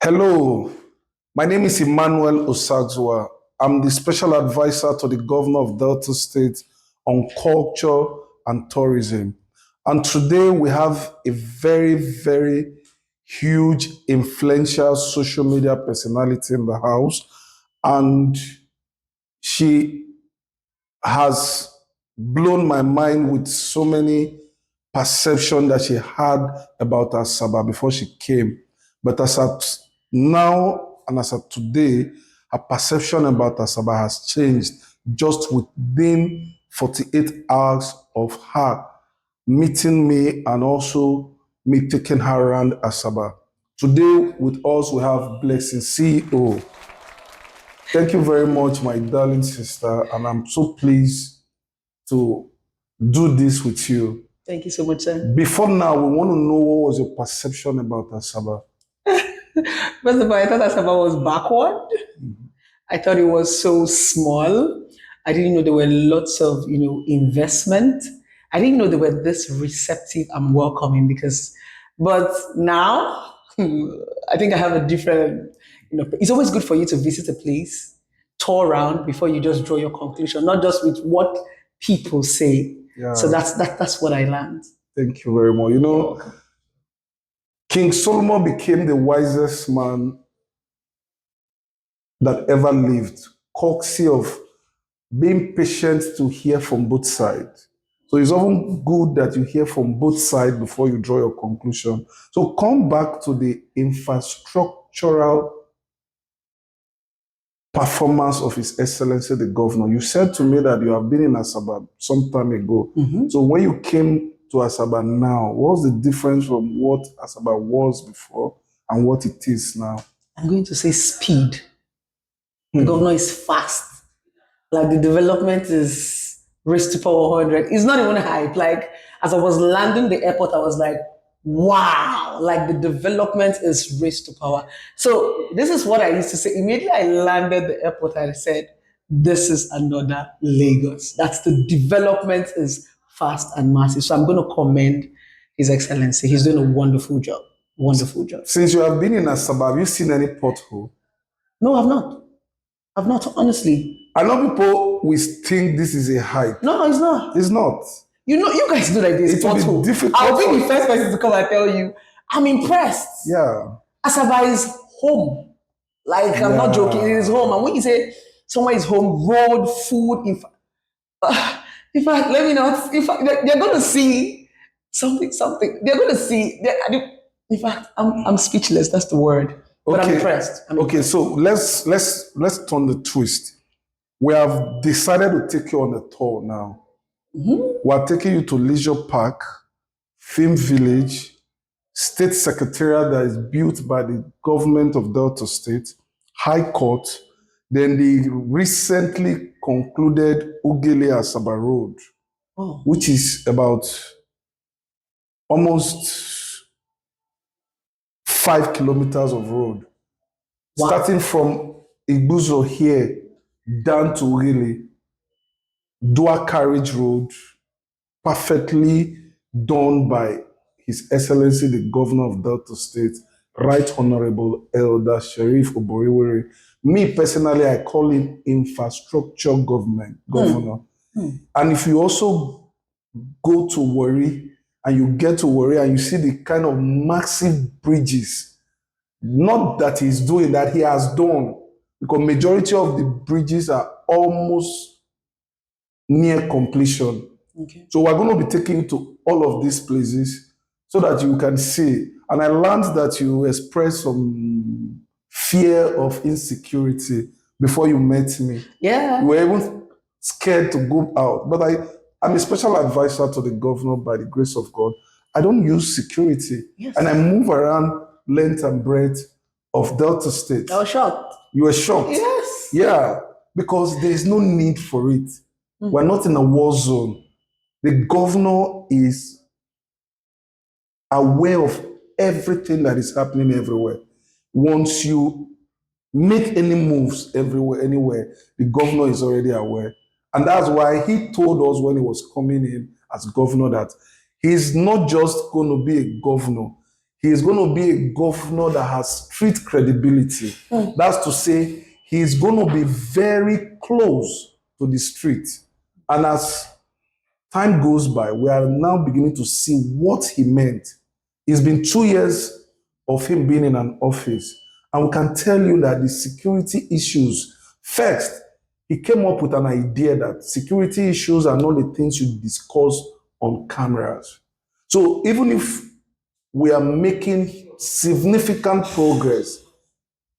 Hello, my name is Emmanuel Osagzwa. I'm the special advisor to the governor of Delta State on culture and tourism. And today we have a very huge, influential social media personality in the house. And she has blown my mind with so many perception that she had about Asaba before she came. But as at now and as at today, her perception about Asaba has changed just within 48 hours of her meeting me and also me taking her around Asaba. Today with us we have Blessing CEO. Thank you very much, my darling sister, and I'm so pleased to do this with you. Thank you so much, sir. Before now, we want to know what was your perception about Asaba. First of all, I thought Asaba was backward. I thought it was so small. I didn't know there were lots of, investment. I didn't know they were this receptive and welcoming but now I think I have a different, it's always good for you to visit a place, tour around before you just draw your conclusion, not just with what people say. Yeah. So that's what I learned. Thank you very much. King Solomon became the wisest man that ever lived, courtesy of being patient to hear from both sides. So it's often good that you hear from both sides before you draw your conclusion. So come back to the infrastructural performance of His Excellency the Governor. You said to me that you have been in Asaba some time ago. So when you came to Asaba now, what's the difference from what Asaba was before and what it is now? I'm going to say speed. The governor is fast. Like the development is raised to power 100. It's not even hype. Like as I was landing the airport, I was like, wow, like the development is raised to power. So this is what I used to say. Immediately I landed the airport, I said, this is another Lagos. That's the development is fast and massive. So I'm going to commend His Excellency. He's doing a wonderful job. Wonderful job. Since you have been in Asaba, have you seen any pothole? No, I've not. I've not, honestly. I know people will think this is a hype. No, it's not. It's not. You guys do like this. It will be difficult. I'll be the first person to come and tell you, I'm impressed. Yeah. Asaba is home. Like, I'm not joking. It is home. And when you say somewhere is home, road, food, in fact, let me not, they're going to see something. They're going to see, in fact, I'm speechless. That's the word. But I'm impressed. Okay, so let's turn the twist. We have decided to take you on a tour now. We're taking you to Leisure Park, Film Village, State Secretariat that is built by the government of Delta State, High Court, then the recently concluded Ugele Asaba Road, which is about almost 5 kilometers of road. Wow. Starting from Igbuzo here down to Ugele, dual carriage road, perfectly done by His Excellency the Governor of Delta State, Right Honorable Elder Sheriff Oboriwere. Me personally, I call him infrastructure governor. And if you also go to Warri and you get to Warri and you see the kind of massive bridges, not that he's doing, that he has done, because majority of the bridges are almost near completion. Okay. So we're going to be taking you to all of these places so that you can see. And I learned that you expressed some fear of insecurity before you met me. Yeah. You were even scared to go out. But I'm a special advisor to the governor by the grace of God. I don't use security. Yes. And I move around length and breadth of Delta State. I was shocked. You were shocked? Yes. Yeah, because there is no need for it. We're not in a war zone. The governor is aware of everything that is happening everywhere. Once you make any moves everywhere, anywhere, the governor is already aware. And that's why he told us when he was coming in as governor that he's not just going to be a governor. he is going to be a governor that has street credibility. That's to say, he is going to be very close to the street. And as time goes by, we are now beginning to see what he meant. It's been 2 years of him being in an office, and we can tell you that the security issues, first, he came up with an idea that security issues are not the things you discuss on cameras. So even if we are making significant progress,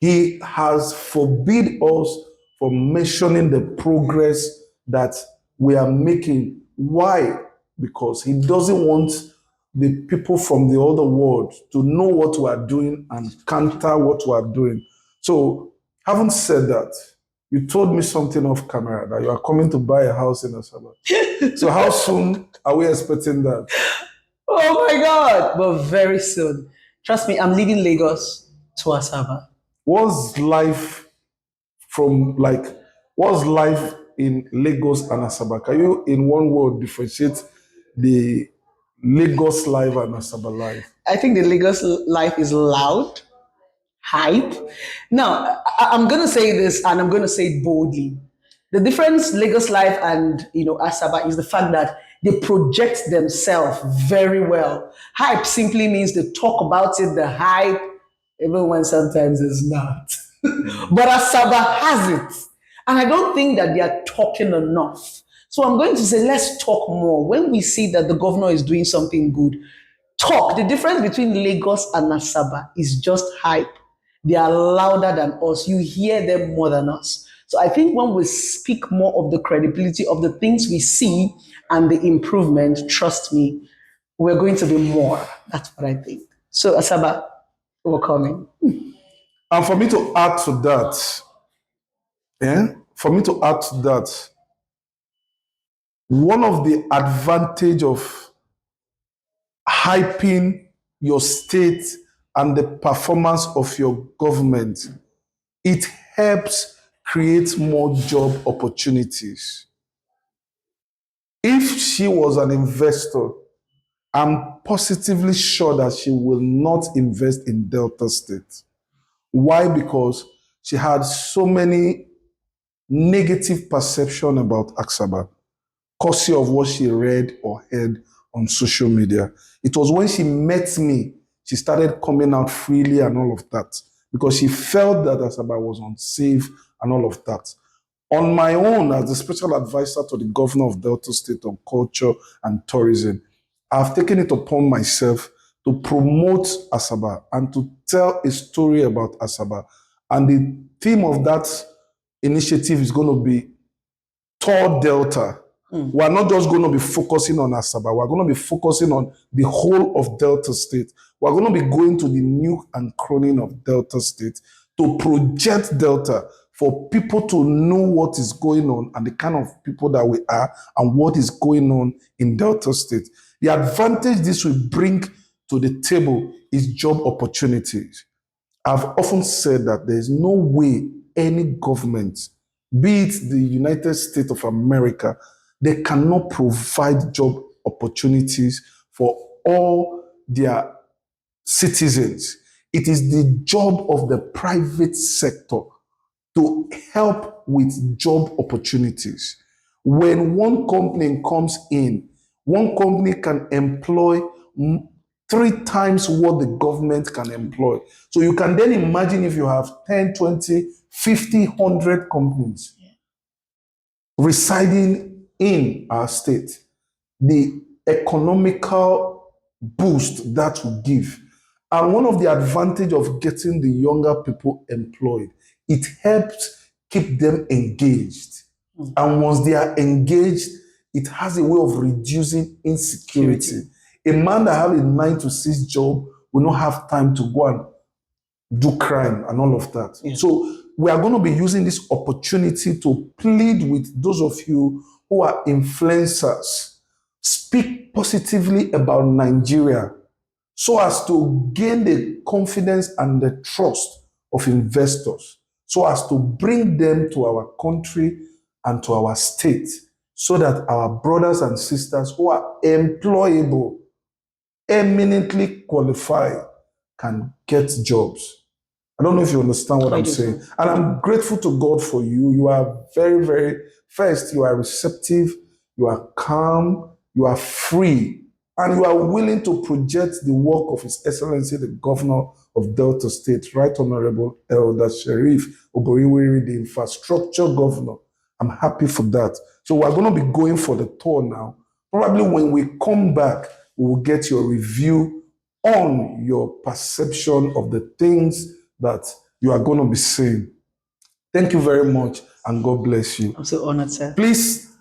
he has forbid us from mentioning the progress that we are making. Why? Because he doesn't want the people from the other world to know what we are doing and counter what we are doing. So, having said that, you told me something off camera that you are coming to buy a house in Asaba. So, how soon are we expecting that? Oh my God! But very soon. Trust me, I'm leaving Lagos to Asaba. What's life what's life in Lagos and Asaba? Can you, in one word, differentiate the Lagos life and Asaba life? I think the Lagos life is loud, hype. Now, I'm going to say this and I'm going to say it boldly. The difference Lagos life and Asaba is the fact that they project themselves very well. Hype simply means they talk about it, the hype, even when sometimes it's not. But Asaba has it. And I don't think that they are talking enough. So I'm going to say, let's talk more. When we see that the governor is doing something good, talk. The difference between Lagos and Asaba is just hype. They are louder than us. You hear them more than us. So I think when we speak more of the credibility of the things we see and the improvement, trust me, we're going to be more. That's what I think. So Asaba, we're coming. And for me to add to that, one of the advantage of hyping your state and the performance of your government, it helps create more job opportunities. If she was an investor, I'm positively sure that she will not invest in Delta State. Why? Because she had so many negative perception about Asaba, courtesy of what she read or heard on social media. It was when she met me, she started coming out freely and all of that, because she felt that Asaba was unsafe and all of that. On my own, as the special advisor to the governor of Delta State on culture and tourism, I've taken it upon myself to promote Asaba and to tell a story about Asaba. And the theme of that initiative is going to be Tour Delta. We're not just going to be focusing on Asaba. We're going to be focusing on the whole of Delta State. We're going to be going to the nook and cranny of Delta State to project Delta for people to know what is going on and the kind of people that we are and what is going on in Delta State. The advantage this will bring to the table is job opportunities. I've often said that there is no way any government, be it the United States of America, they cannot provide job opportunities for all their citizens. It is the job of the private sector to help with job opportunities. When one company comes in, one company can employ 3 times what the government can employ. So you can then imagine if you have 10, 20, 50, 100 companies residing in our state, the economical boost that will give. And one of the advantage of getting the younger people employed, it helps keep them engaged. And once they are engaged, it has a way of reducing insecurity. A man that has a 9 to 6 job will not have time to go and do crime and all of that. Yeah. So we are going to be using this opportunity to plead with those of you who are influencers. Speak positively about Nigeria so as to gain the confidence and the trust of investors, so as to bring them to our country and to our state, so that our brothers and sisters who are employable, eminently qualified, can get jobs. I don't know if you understand what I I'm do, saying. sir. And I'm grateful to God for you. You are very, very, first, you are receptive, you are calm, you are free, and you are willing to project the work of His Excellency, the Governor of Delta State, Right Honorable Elder Sheriff Oboriwiri, the Infrastructure Governor. I'm happy for that. So we're going to be going for the tour now. Probably when we come back, we will get your review on your perception of the things that you are going to be saying. Thank you very much, and God bless you. I'm so honored, sir. Please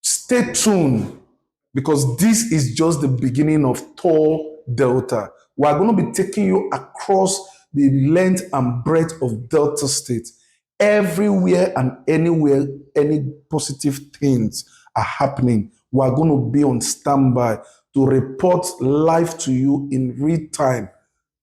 stay tuned, because this is just the beginning of Tour Delta. We are going to be taking you across the length and breadth of Delta State. Everywhere and anywhere, any positive things are happening, we are going to be on standby to report live to you in real time.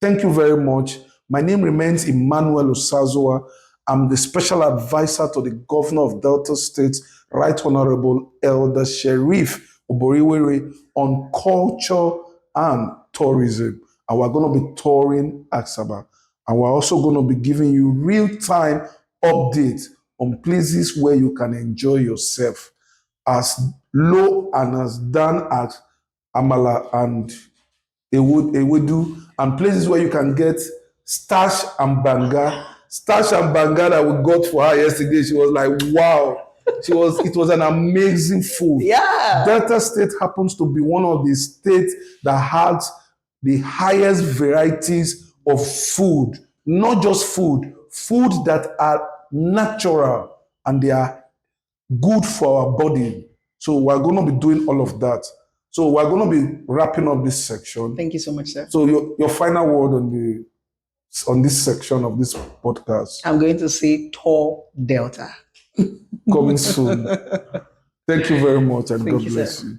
Thank you very much. My name remains Emmanuel Osazoa. I'm the special advisor to the governor of Delta State, Right Honorable Elder Sheriff Oboriwiri, on culture and tourism. And we're going to be touring Asaba. And we're also going to be giving you real-time updates on places where you can enjoy yourself, as low and as down as Amala and Ewedu, and places where you can get stash and banga. Stash and banga that we got for her yesterday, she was like, wow. It was an amazing food. Yeah. Delta State happens to be one of the states that has the highest varieties of food. Not just food, food that are natural and they are good for our body. So we're going to be doing all of that. So we're going to be wrapping up this section. Thank you so much, sir. So your final word on this section of this podcast. I'm going to say Tour Delta. Coming soon. Thank you very much, and Thank God you, bless sir. you.